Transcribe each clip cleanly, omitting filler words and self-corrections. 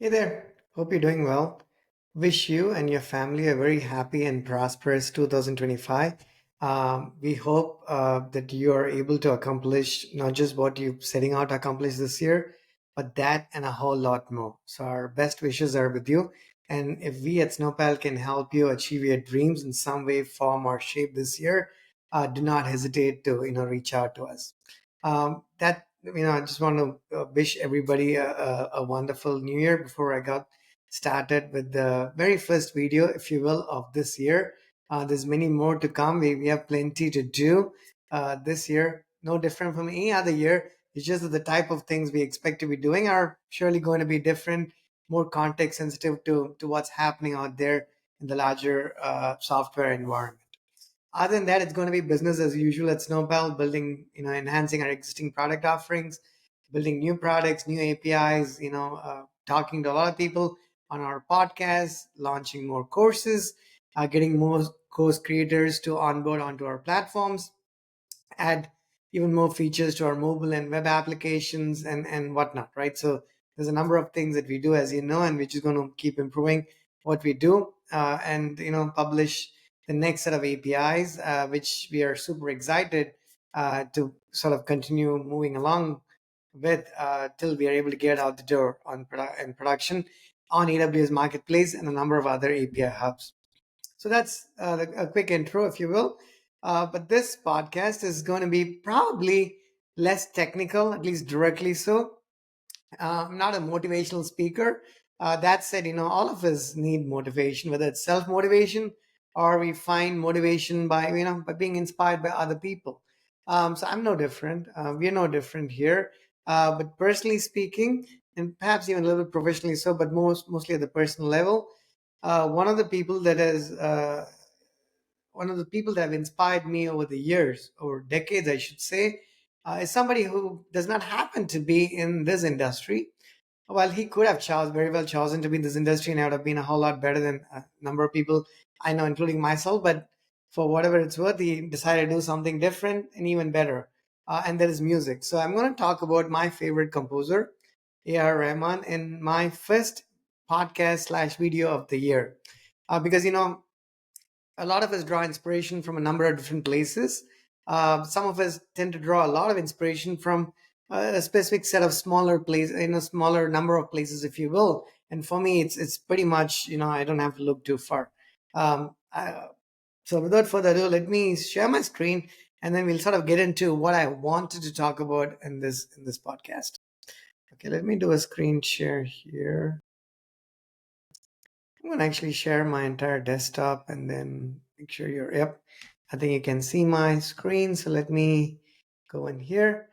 Hey there. Hope you're doing well. Wish you and your family a very happy and prosperous 2025. We hope that you are able to accomplish not just what you're setting out to accomplish this year, but that and a whole lot more. So our best wishes are with you. And if we at Snowpal can help you achieve your dreams in some way, form, or shape this year, do not hesitate to reach out to us. I just want to wish everybody a wonderful new year before I got started with the very first video, if you will, of this year. There's many more to come. We have plenty to do this year, no different from any other year. It's just that the type of things we expect to be doing are surely going to be different, more context sensitive to what's happening out there in the larger software environment. Other than that, it's going to be business as usual at Snowbell, building, enhancing our existing product offerings, building new products, new APIs, talking to a lot of people on our podcast, launching more courses, getting more course creators to onboard onto our platforms, add even more features to our mobile and web applications and whatnot, right? So there's a number of things that we do, as you know, and we're just going to keep improving what we do and publish the next set of APIs, which we are super excited to sort of continue moving along with till we are able to get out the door on in production on AWS Marketplace and a number of other API hubs. So that's a quick intro, if you will. But this podcast is going to be probably less technical, at least directly so. I'm not a motivational speaker. That said, all of us need motivation, whether it's self motivation or we find motivation by by being inspired by other people. So I'm no different. We're no different here. But personally speaking, and perhaps even a little bit professionally so, but mostly at the personal level, one of the people that has one of the people that have inspired me over the years, or decades, I should say, is somebody who does not happen to be in this industry. Well, he could have very well chosen to be in this industry, and I would have been a whole lot better than a number of people I know, including myself. But for whatever it's worth, he decided to do something different and even better. And that is music. So I'm going to talk about my favorite composer, A.R. Rahman, in my first podcast slash video of the year. Because, a lot of us draw inspiration from a number of different places. Some of us tend to draw a lot of inspiration from a specific set of smaller places, in a smaller number of places, if you will. And for me, it's pretty much, I don't have to look too far. Um, I, so without further ado, let me share my screen, and then we'll sort of get into what I wanted to talk about in this podcast. Okay, let me do a screen share here. I'm going to actually share my entire desktop and then make sure yep. I think you can see my screen. So let me go in here.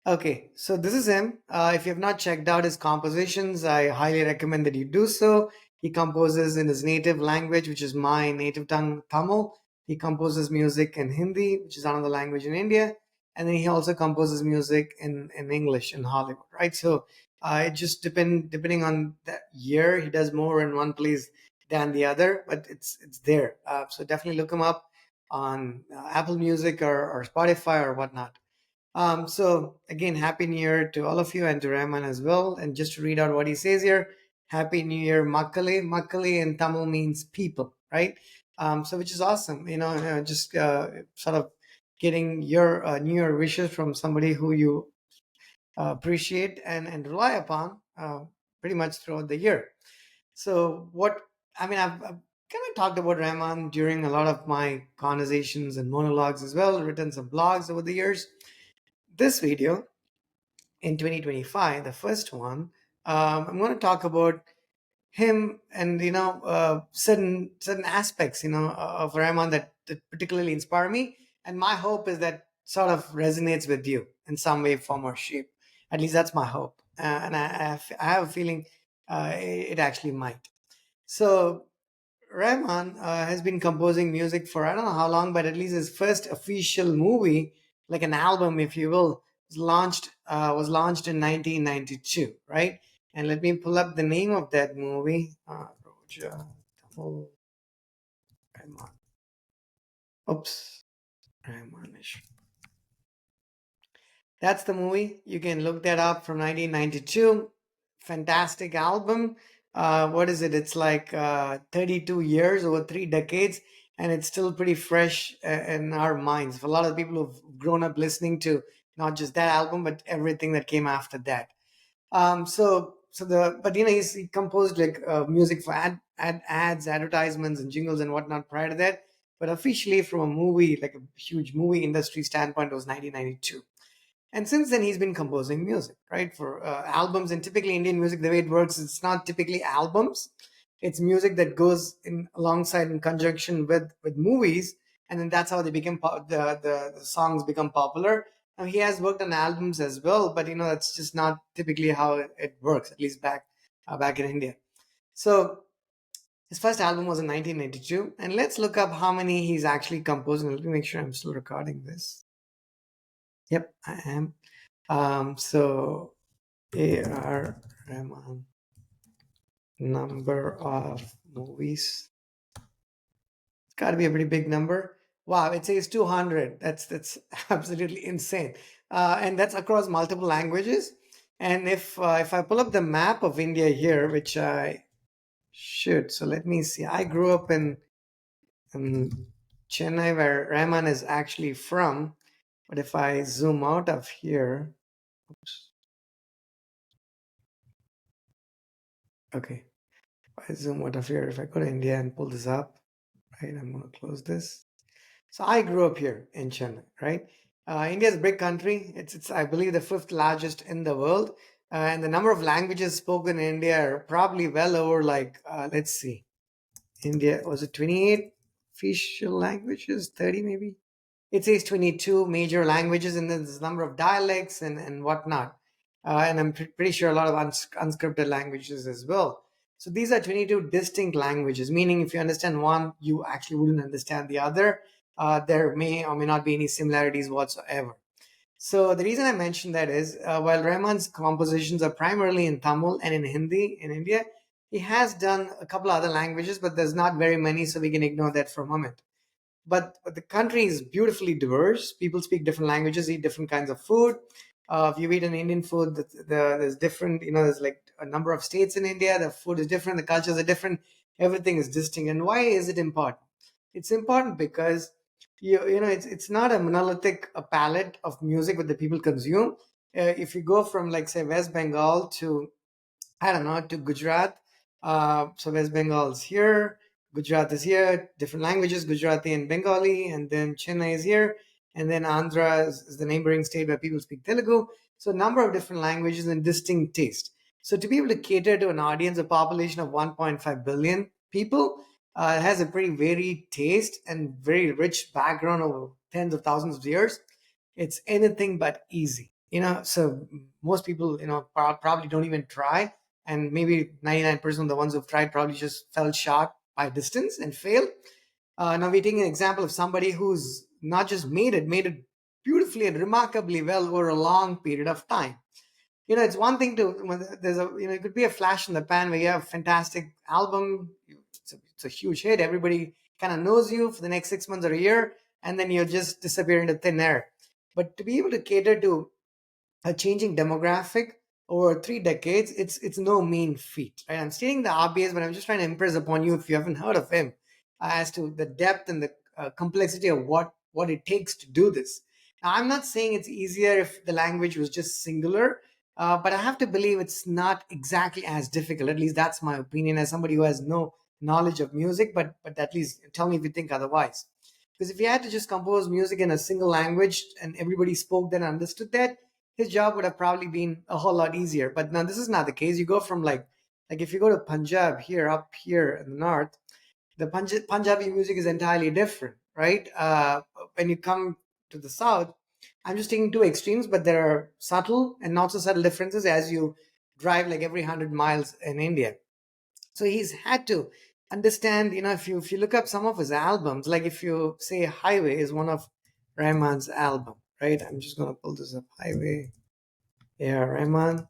Okay, so this is him. If you have not checked out his compositions, I highly recommend that you do so. He composes in his native language, which is my native tongue, Tamil. He composes music in Hindi, which is another language in India. And then he also composes music in English in Hollywood, right? So it just depending on that year, he does more in one place than the other, but it's there. So definitely look him up on Apple Music or Spotify or whatnot. So again, happy new year to all of you and to Rahman as well. And just to read out what he says here, happy new year, Makkali. Makkali in Tamil means people, right? So which is awesome, just sort of getting your new year wishes from somebody who you appreciate and rely upon pretty much throughout the year. So I've kind of talked about Rahman during a lot of my conversations and monologues as well, written some blogs over the years. This video in 2025, the first one, I'm going to talk about him and certain aspects of Rahman that particularly inspire me, and my hope is that sort of resonates with you in some way, form, or shape. At least that's my hope, and I have a feeling it actually might. So Rahman has been composing music for I don't know how long, but at least his first official movie, like an album, if you will, was launched in 1992, right? And let me pull up the name of that movie. Roja Tamil Rahman. Oops, Rahmanish. That's the movie. You can look that up from 1992. fantastic album. What is it? It's like 32 years, over 3 decades, and it's still pretty fresh in our minds. For a lot of people who've grown up listening to not just that album, but everything that came after that. So the but he composed like music for ads, advertisements, and jingles and whatnot prior to that. But officially, from a movie, like a huge movie industry standpoint, it was 1992. And since then, he's been composing music, right, for albums. And typically, Indian music, the way it works, it's not typically albums. It's music that goes in alongside in conjunction with movies, and then that's how they become the songs become popular. Now he has worked on albums as well, but that's just not typically how it works. At least back in India. So his first album was in 1992, and let's look up how many he's actually composed. And let me make sure I'm still recording this. Yep, I am. So A.R. Rahman, number of movies. It's got to be a pretty big number. Wow, it says 200. That's absolutely insane, and that's across multiple languages. And if I pull up the map of India here, which I should, so let me see. I grew up in Chennai, where Rahman is actually from. But if I zoom out of here, oops, okay. If I zoom out of here, if I go to India and pull this up, right, I'm going to close this. So I grew up here in Chennai, right? India is a big country. It's I believe the fifth largest in the world, and the number of languages spoken in India are probably well over like let's see, India was it 28 official languages, 30 maybe. It says 22 major languages, and then there's a number of dialects and whatnot. And I'm pretty sure a lot of unscripted languages as well. So these are 22 distinct languages, meaning if you understand one, you actually wouldn't understand the other. There may or may not be any similarities whatsoever. So the reason I mentioned that is while Rahman's compositions are primarily in Tamil and in Hindi in India, he has done a couple other languages, but there's not very many, so we can ignore that for a moment. But the country is beautifully diverse. People speak different languages, eat different kinds of food. If you eat an Indian food, there's different. There's like a number of states in India. The food is different. The cultures are different. Everything is distinct. And why is it important? It's important because it's not a monolithic palette of music that the people consume. If you go from like say West Bengal to I don't know, to Gujarat. So West Bengal is here, Gujarat is here, different languages, Gujarati and Bengali, and then Chennai is here, and then Andhra is the neighboring state where people speak Telugu. So a number of different languages and distinct taste. So to be able to cater to an audience, a population of 1.5 billion people, has a pretty varied taste and very rich background over tens of thousands of years. It's anything but easy. So most people, probably don't even try, and maybe 99% of the ones who've tried probably just fell short by distance and failed. Now we're taking an example of somebody who's not just made it beautifully and remarkably well over a long period of time. It's one thing to when there's a it could be a flash in the pan where you have a fantastic album, it's a huge hit, everybody kind of knows you for the next 6 months or a year, and then you just disappear into thin air. But to be able to cater to a changing demographic over 3 decades, it's no mean feat. Right? I'm stating the obvious, but I'm just trying to impress upon you if you haven't heard of him, as to the depth and the complexity of what it takes to do this. Now, I'm not saying it's easier if the language was just singular, but I have to believe it's not exactly as difficult. At least that's my opinion as somebody who has no knowledge of music, but at least tell me if you think otherwise. Because if you had to just compose music in a single language and everybody spoke that and understood that, his job would have probably been a whole lot easier. But now this is not the case. You go from like if you go to Punjab here up here in the north, the Punjabi music is entirely different, right? When you come to the south, I'm just taking two extremes, but there are subtle and not so subtle differences as you drive like every 100 miles in India. So he's had to understand. If you look up some of his albums, like if you say Highway is one of Rahman's album, right? I'm just gonna pull this up. Highway, yeah, Rahman.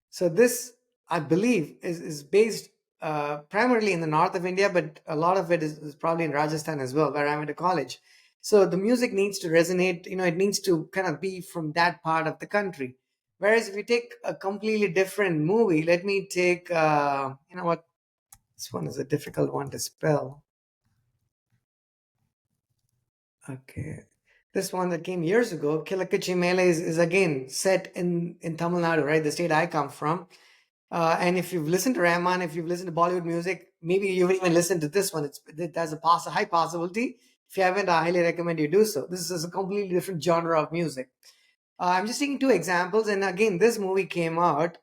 So this, I believe, is based primarily in the north of India, but a lot of it is probably in Rajasthan as well, where I went to college. So the music needs to resonate. It needs to kind of be from that part of the country. Whereas if you take a completely different movie, let me take, you know what, this one is a difficult one to spell. Okay. This one that came years ago, Kilakachi Mele, is again set in Tamil Nadu, right? The state I come from. And if you've listened to Rahman, if you've listened to Bollywood music, maybe you've even listened to this one. There's a high possibility. If you haven't, I highly recommend you do so. This is a completely different genre of music. I'm just taking two examples. And again, this movie came out,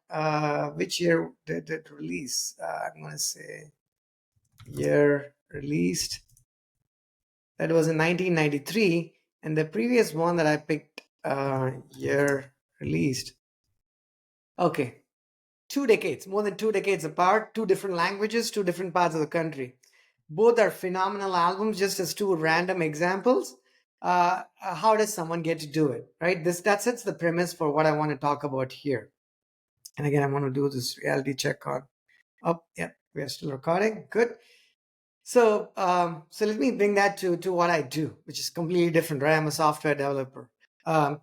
which year did it release? I'm going to say year released. That was in 1993. And the previous one that I picked, year released. Okay, 2 decades, more than 2 decades apart, two different languages, two different parts of the country. Both are phenomenal albums, just as two random examples. How does someone get to do it, right? That sets the premise for what I want to talk about here. And again, I want to do this reality check on. Oh, yeah, we are still recording. Good. So let me bring that to what I do, which is completely different, right? I'm a software developer. Um,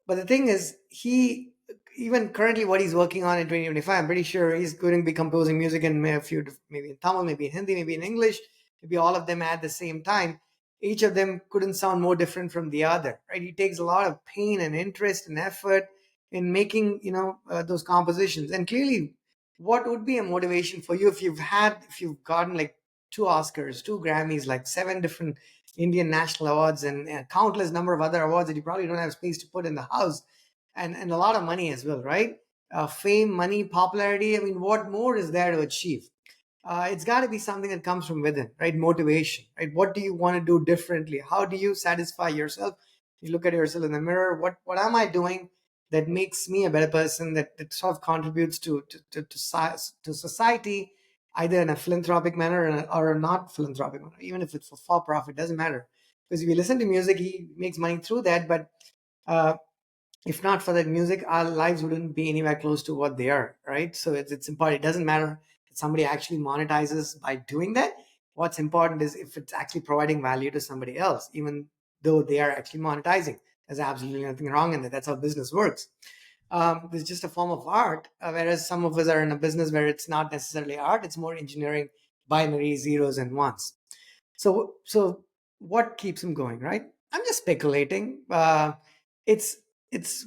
but the thing is, he even currently what he's working on in 2025, I'm pretty sure he's going to be composing music in a few, maybe in Tamil, maybe in Hindi, maybe in English, maybe all of them at the same time. Each of them couldn't sound more different from the other, right? He takes a lot of pain and interest and effort in making, those compositions. And clearly, what would be a motivation for you if you've gotten like two Oscars, two Grammys, like seven different Indian national awards, and a countless number of other awards that you probably don't have space to put in the house, and a lot of money as well, right? Fame, money, popularity. I mean, what more is there to achieve? It's got to be something that comes from within, right? Motivation, right? What do you want to do differently? How do you satisfy yourself? You look at yourself in the mirror. What am I doing that makes me a better person? That sort of contributes to society, either in a philanthropic manner or a not philanthropic manner. Even if it's for profit, doesn't matter. Because if you listen to music, he makes money through that. But uh, if not for that music, our lives wouldn't be anywhere close to what they are, right? So it's important. It doesn't matter that somebody actually monetizes by doing that. What's important is if it's actually providing value to somebody else, even though they are actually monetizing. There's absolutely nothing wrong in that. That's how business works. It's just a form of art, whereas some of us are in a business where it's not necessarily art, it's more engineering, binary zeros and ones. So what keeps him going, right? I'm just speculating. It's it's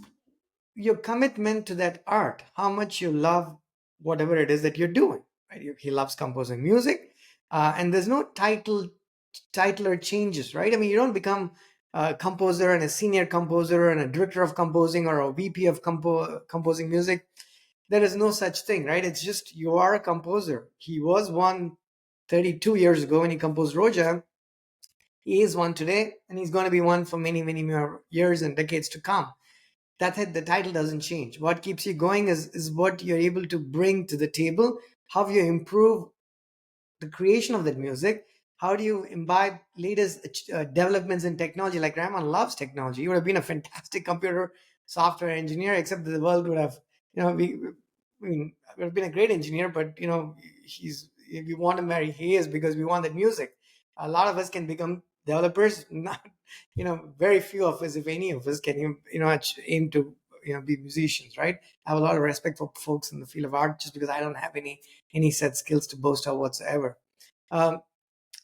your commitment to that art, how much you love whatever it is that you're doing, right? He loves composing music, and there's no title or changes, right? I mean, you don't become a composer and a senior composer and a director of composing or a VP of composing music. There is no such thing, right? It's just you are a composer. He was one 32 years ago when he composed Roja. He is one today, and he's going to be one for many, many more years and decades to come. The title doesn't change. What keeps you going is what you're able to bring to the table, how you improve the creation of that music. How do you imbibe latest developments in technology? Like Rahman loves technology. He would have been a fantastic computer software engineer, except that the world would have, I mean, would have been a great engineer, but we want to marry he is because we want that music. A lot of us can become developers, not, very few of us, if any of us, can, aim to, be musicians, right? I have a lot of respect for folks in the field of art just because I don't have any set skills to boast of whatsoever. Um,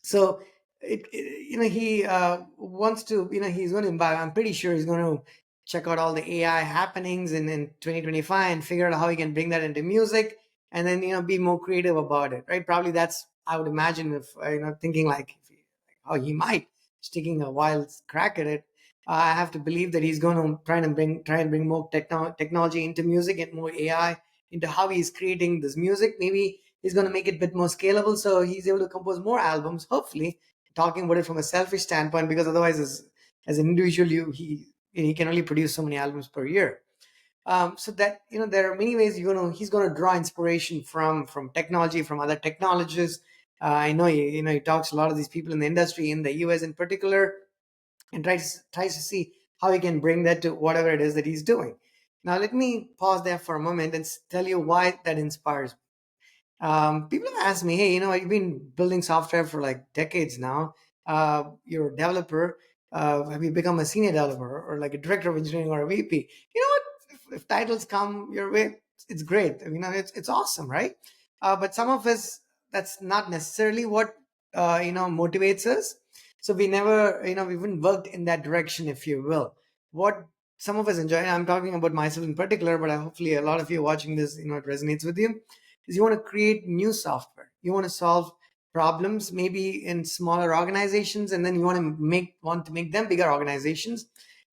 so he wants to, he's going to imbibe. I'm pretty sure he's going to check out all the AI happenings in 2025 and figure out how he can bring that into music, and then be more creative about it, right? Probably that's, I would imagine, if thinking like, how he might, just taking a wild crack at it. I have to believe that he's going to try and bring more technology into music and more AI into how he's creating this music. Maybe he's going to make it a bit more scalable so he's able to compose more albums, hopefully. Talking about it from a selfish standpoint, because otherwise, as an individual, he can only produce so many albums per year. So that, there are many ways he's going to draw inspiration from technology, from other technologists. I know he talks to a lot of these people in the industry in the US in particular, and tries to see how he can bring that to whatever it is that he's doing. Now let me pause there for a moment and tell you why that inspires me. People have asked me, hey, you've been building software for like decades now. You're a developer. Have you become a senior developer or like a director of engineering or a VP? You know what? if titles come your way, it's great. It's awesome, right? But some of us, that's not necessarily what motivates us. So we never, we haven't worked in that direction, if you will. What some of us enjoy, and I'm talking about myself in particular, but hopefully a lot of you watching this, it resonates with you, is you want to create new software. You want to solve problems maybe in smaller organizations, and then you want to make them bigger organizations,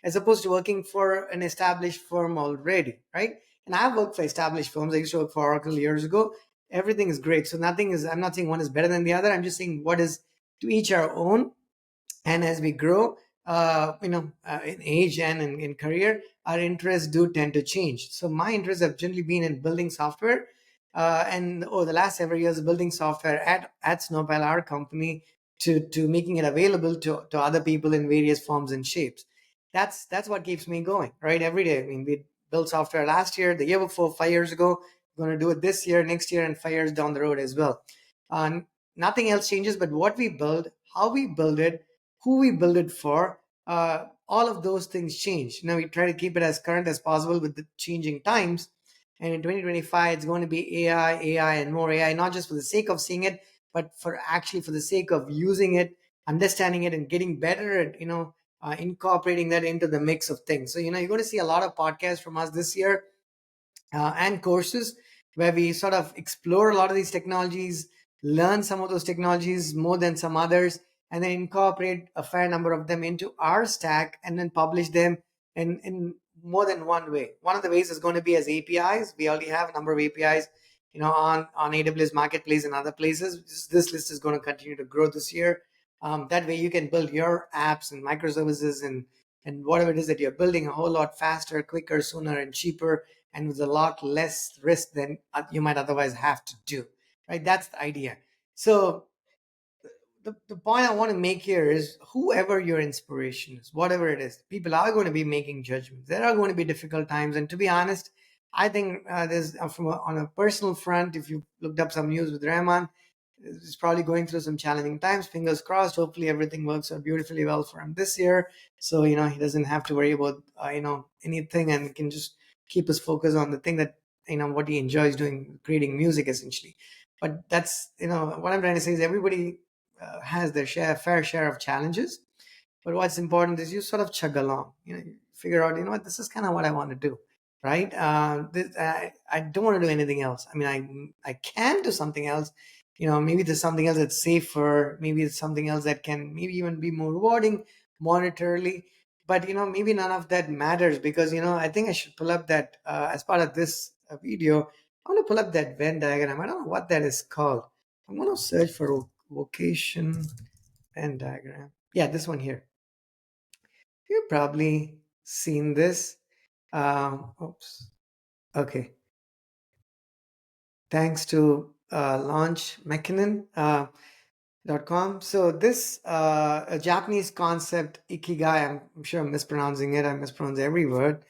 as opposed to working for an established firm already, right? And I've worked for established firms. I used to work for Oracle years ago. Everything is great. So nothing is, I'm not saying one is better than the other. I'm just saying what is to each our own. And as we grow, in age and in career, our interests do tend to change. So my interests have generally been in building software, and over the last several years, building software at Snowpile, our company, to making it available to other people in various forms and shapes. That's what keeps me going, right? Every day. I mean, we built software last year, the year before, 5 years ago. We're going to do it this year, next year, and 5 years down the road as well. Uh, Nothing else changes, but what we build, how we build it, who we build it for, all of those things change. We try to keep it as current as possible with the changing times. And in 2025, it's going to be AI, and more AI, not just for the sake of seeing it, but for the sake of using it, understanding it, and getting better at, incorporating that into the mix of things. So, you're going to see a lot of podcasts from us this year, and courses where we sort of explore a lot of these technologies, learn some of those technologies more than some others, and then incorporate a fair number of them into our stack and then publish them in more than one way. One of the ways is going to be as APIs. We already have a number of APIs, on AWS Marketplace and other places. This list is going to continue to grow this year. That way you can build your apps and microservices and whatever it is that you're building a whole lot faster, quicker, sooner, and cheaper, and with a lot less risk than you might otherwise have to do, right? That's the idea. So the point I want to make here is, whoever your inspiration is, whatever it is, people are going to be making judgments. There are going to be difficult times. And to be honest, I think there's on a personal front, if you looked up some news with Rahman, is probably going through some challenging times. Fingers crossed. Hopefully everything works out beautifully well for him this year. So, he doesn't have to worry about, anything, and can just keep his focus on the thing that, what he enjoys doing, creating music essentially. But that's, what I'm trying to say is everybody has their fair share of challenges. But what's important is you sort of chug along, you figure out, what, this is kind of what I want to do, right? I don't want to do anything else. I mean, I can do something else. Maybe there's something else that's safer. Maybe it's something else that can maybe even be more rewarding monetarily. But, maybe none of that matters, because, I think I should pull up that, as part of this video, I want to pull up that Venn diagram. I don't know what that is called. I'm going to search for vocation Venn diagram. Yeah, this one here. You've probably seen this. Oops. Okay. Thanks to Launch McKinnon. .com. So this a Japanese concept, Ikigai. I'm sure I'm mispronouncing it. I mispronounce every word.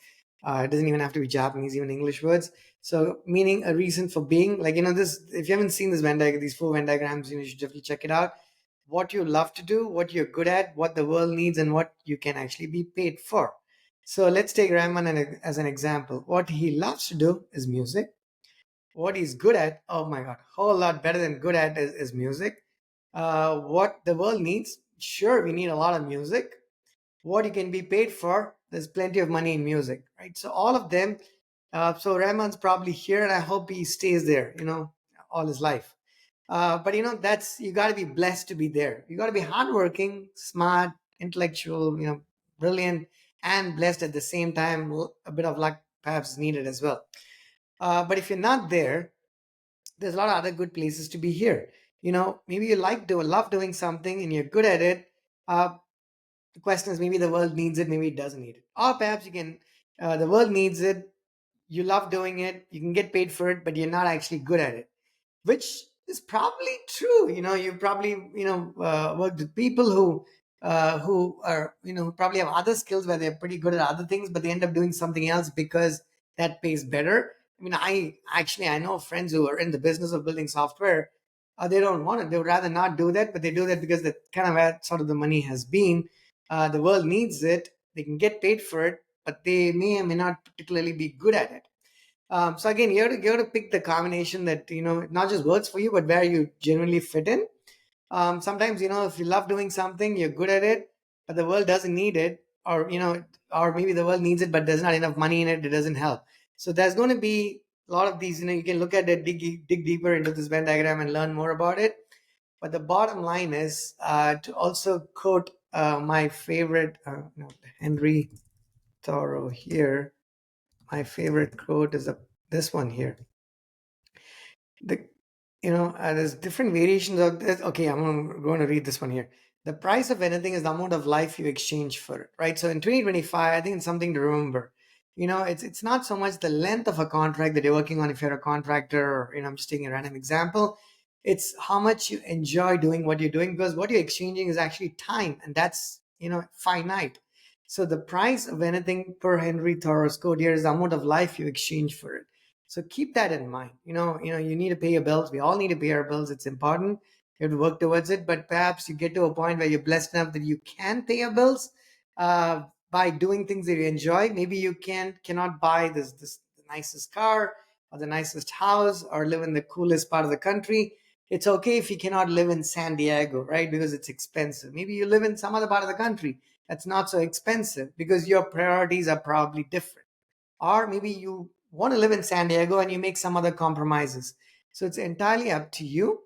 It doesn't even have to be Japanese, even English words. So meaning a reason for being. Like, this, if you haven't seen this Venn diagram, these 4 Venn diagrams, you should definitely check it out. What you love to do, what you're good at, what the world needs, and what you can actually be paid for. So let's take Rahman as an example. What he loves to do is music. What he's good at, oh my God, a whole lot better than good at is music. What the world needs, sure, we need a lot of music. What you can be paid for, there's plenty of money in music, right? So all of them. So Rahman's probably here, and I hope he stays there, all his life. But that's, you got to be blessed to be there. You got to be hardworking, smart, intellectual, brilliant, and blessed at the same time. A bit of luck perhaps is needed as well. But if you're not there, there's a lot of other good places to be here. Maybe you love doing something and you're good at it. The question is, maybe the world needs it, maybe it doesn't need it. Or perhaps the world needs it, you love doing it, you can get paid for it, but you're not actually good at it, which is probably true. You probably, worked with people who are, who probably have other skills where they're pretty good at other things, but they end up doing something else because that pays better. I mean, I know friends who are in the business of building software. They don't want it. They would rather not do that, but they do that because that's kind of where sort of the money has been. The world needs it. They can get paid for it, but they may or may not particularly be good at it. So again, you have to pick the combination that not just works for you, but where you genuinely fit in. Sometimes if you love doing something, you're good at it, but the world doesn't need it, or maybe the world needs it, but there's not enough money in it. It doesn't help. So there's going to be a lot of these. You can look at it, dig deeper into this Venn diagram and learn more about it. But the bottom line is to also quote my favorite Henry Thoreau here. My favorite quote is this one here. The there's different variations of this. Okay, going to read this one here. The price of anything is the amount of life you exchange for it, right? So in 2025, I think it's something to remember. It's not so much the length of a contract that you're working on if you're a contractor, or I'm just taking a random example. It's how much you enjoy doing what you're doing, because what you're exchanging is actually time, and that's finite. So the price of anything, per Henry Thoreau's quote here, is the amount of life you exchange for it. So keep that in mind. You need to pay your bills. We all need to pay our bills. It's important. You have to work towards it. But perhaps you get to a point where you're blessed enough that you can pay your bills by doing things that you enjoy. Maybe you cannot buy this the nicest car or the nicest house or live in the coolest part of the country. It's okay if you cannot live in San Diego, right? Because it's expensive. Maybe you live in some other part of the country that's not so expensive, because your priorities are probably different. Or maybe you want to live in San Diego and you make some other compromises. So it's entirely up to you.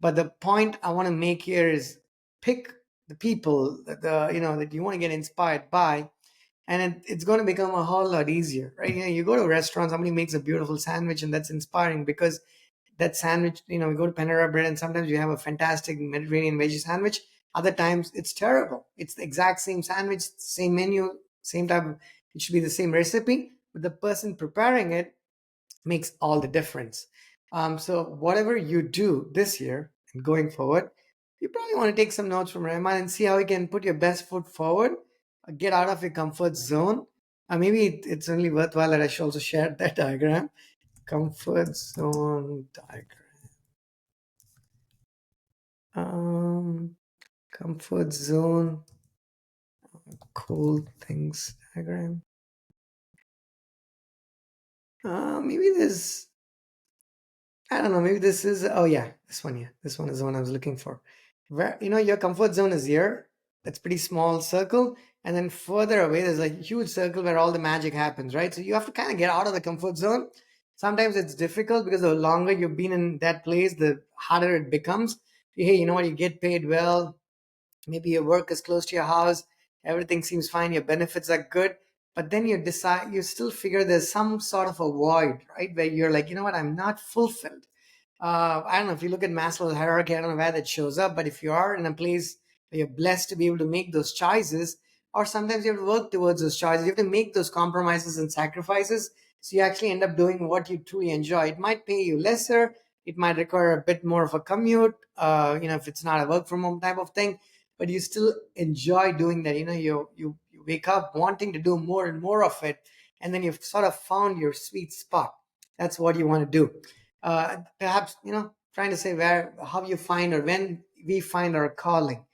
But the point I want to make here is pick the people that you want to get inspired by, and it's going to become a whole lot easier, right? You go to a restaurant, somebody makes a beautiful sandwich, and that's inspiring because that sandwich, we go to Panera Bread, and sometimes you have a fantastic Mediterranean veggie sandwich. Other times it's terrible. It's the exact same sandwich, same menu, same type of, it should be the same recipe, but the person preparing it makes all the difference. So whatever you do this year and going forward, you probably want to take some notes from Rahman and see how you can put your best foot forward, get out of your comfort zone. Maybe it's only worthwhile that I should also share that diagram. Comfort zone diagram. Comfort zone, cool things diagram. Maybe this, I don't know, maybe this is, oh yeah, this one here. This one is the one I was looking for. Where, your comfort zone is here. That's pretty small circle. And then further away, there's a huge circle where all the magic happens, right? So you have to kind of get out of the comfort zone. Sometimes it's difficult because the longer you've been in that place, the harder it becomes. Hey, you know what? You get paid well. Maybe your work is close to your house. Everything seems fine. Your benefits are good. But then you still figure there's some sort of a void, right? Where you're like, you know what? I'm not fulfilled. I don't know if you look at Maslow's hierarchy, I don't know where that shows up, but if you are in a place where you're blessed to be able to make those choices, or sometimes you have to work towards those choices, you have to make those compromises and sacrifices. So you actually end up doing what you truly enjoy. It might pay you lesser, it might require a bit more of a commute, if it's not a work from home type of thing, but you still enjoy doing that. You wake up wanting to do more and more of it, and then you've sort of found your sweet spot. That's what you want to do. Perhaps trying to say where, how you find, or when we find our calling,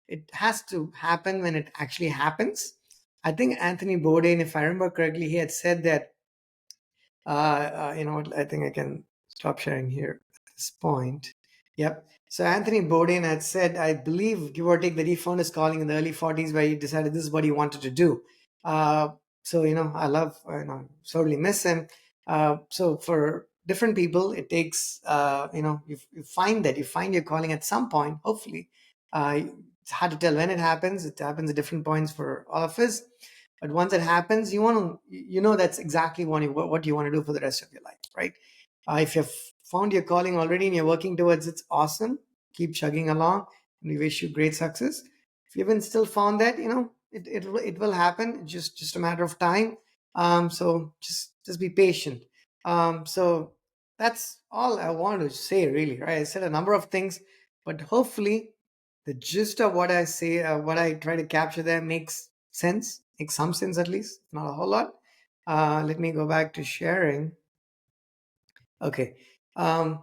it has to happen when it actually happens. I think Anthony Bourdain, if I remember correctly, he had said that what, I think I can stop sharing here at this point. Yep. So Anthony Bourdain had said, I believe, give or take, that he found his calling in the early 40s, where he decided this is what he wanted to do. So I love, sorely miss him. So for different people, it takes, you find your calling at some point, hopefully. It's hard to tell when it happens. It happens at different points for all of us. But once it happens, that's exactly what you want to do for the rest of your life, right? If you've found your calling already and you're working towards it, it's awesome. Keep chugging along, and we wish you great success. If you haven't still found that, it will happen. It's just a matter of time. So just be patient. So that's all I want to say, really, right? I said a number of things, but hopefully the gist of what I say, what I try to capture there, makes sense, makes some sense at least, not a whole lot. Let me go back to sharing. Okay. Um,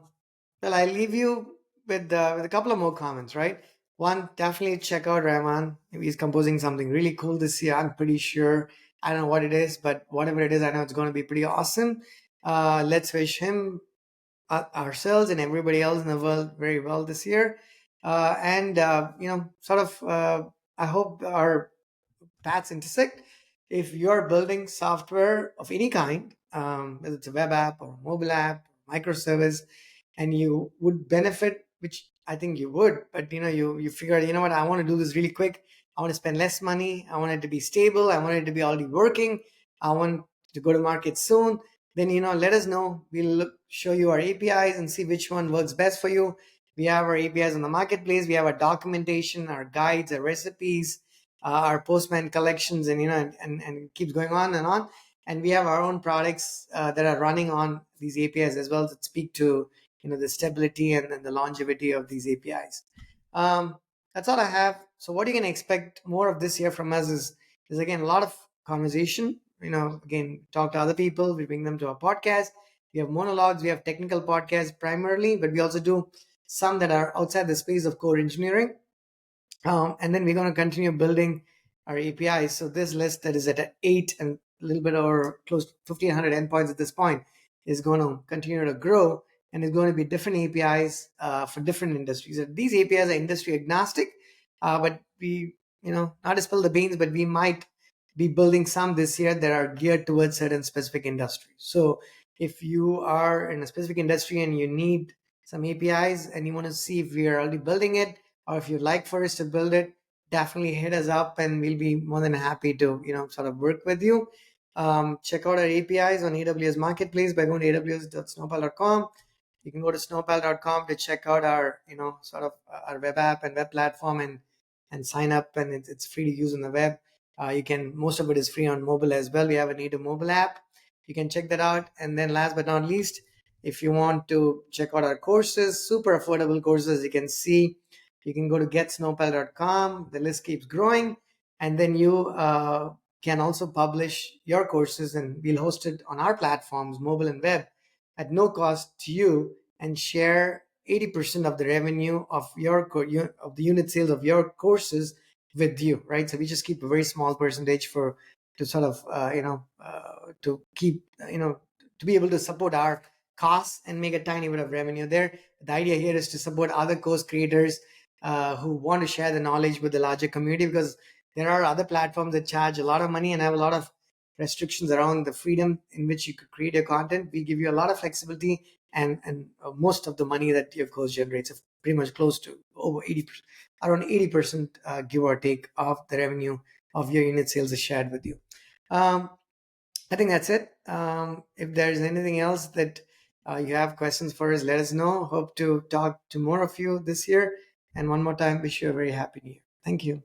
well, I leave you with a couple of more comments, right? One, definitely check out Rahman. Maybe he's composing something really cool this year, I'm pretty sure. I don't know what it is, but whatever it is, I know it's going to be pretty awesome. Let's wish him, ourselves, and everybody else in the world very well this year. And sort of, I hope our paths intersect. If you're building software of any kind, whether it's a web app or mobile app, microservice, and you would benefit, which I think you would, but you figure, what, I want to do this really quick. I want to spend less money. I want it to be stable. I want it to be already working. I want to go to market soon. Then let us know. We'll show you our APIs and see which one works best for you. We have our APIs on the marketplace. We have our documentation, our guides, our recipes, our postman collections, and and it keeps going on and on. And we have our own products that are running on these APIs as well, that speak to the stability and the longevity of these APIs. um, that's all I have. So what you can expect more of this year from us is again a lot of conversation. Again, talk to other people. We bring them to our podcast. We have monologues. We have technical podcasts primarily, but we also do some that are outside the space of core engineering. And then we're going to continue building our APIs. So this list that is at 8 and a little bit over close to 1,500 endpoints at this point is going to continue to grow, and it's going to be different APIs for different industries. And these APIs are industry agnostic, but we, not to spill the beans, but we might be building some this year that are geared towards certain specific industries. So if you are in a specific industry and you need some APIs and you want to see if we are already building it, or if you'd like for us to build it, definitely hit us up and we'll be more than happy to sort of work with you. Check out our APIs on AWS Marketplace by going to aws.snowpal.com. You can go to snowpal.com to check out our sort of our web app and web platform, and sign up, and it's free to use on the web. You can, most of it is free on mobile as well. We have a native mobile app. You can check that out. And then last but not least, if you want to check out our courses, super affordable courses, you can see, you can go to getsnowpal.com. The list keeps growing. And then you can also publish your courses, and we'll host it on our platforms, mobile and web, at no cost to you, and share 80% of the revenue of of the unit sales of your courses with you, right? So we just keep a very small percentage for to sort of to keep to be able to support our costs and make a tiny bit of revenue there. The idea here is to support other course creators who want to share the knowledge with the larger community, because there are other platforms that charge a lot of money and have a lot of restrictions around the freedom in which you could create your content. We give you a lot of flexibility, and most of the money that your course generates, pretty much close to over 80%, around 80%, give or take, of the revenue of your unit sales is shared with you. um, I think that's it. If there's anything else that you have questions for us, let us know. Hope to talk to more of you this year. And one more time, wish you a very happy new year. Thank you.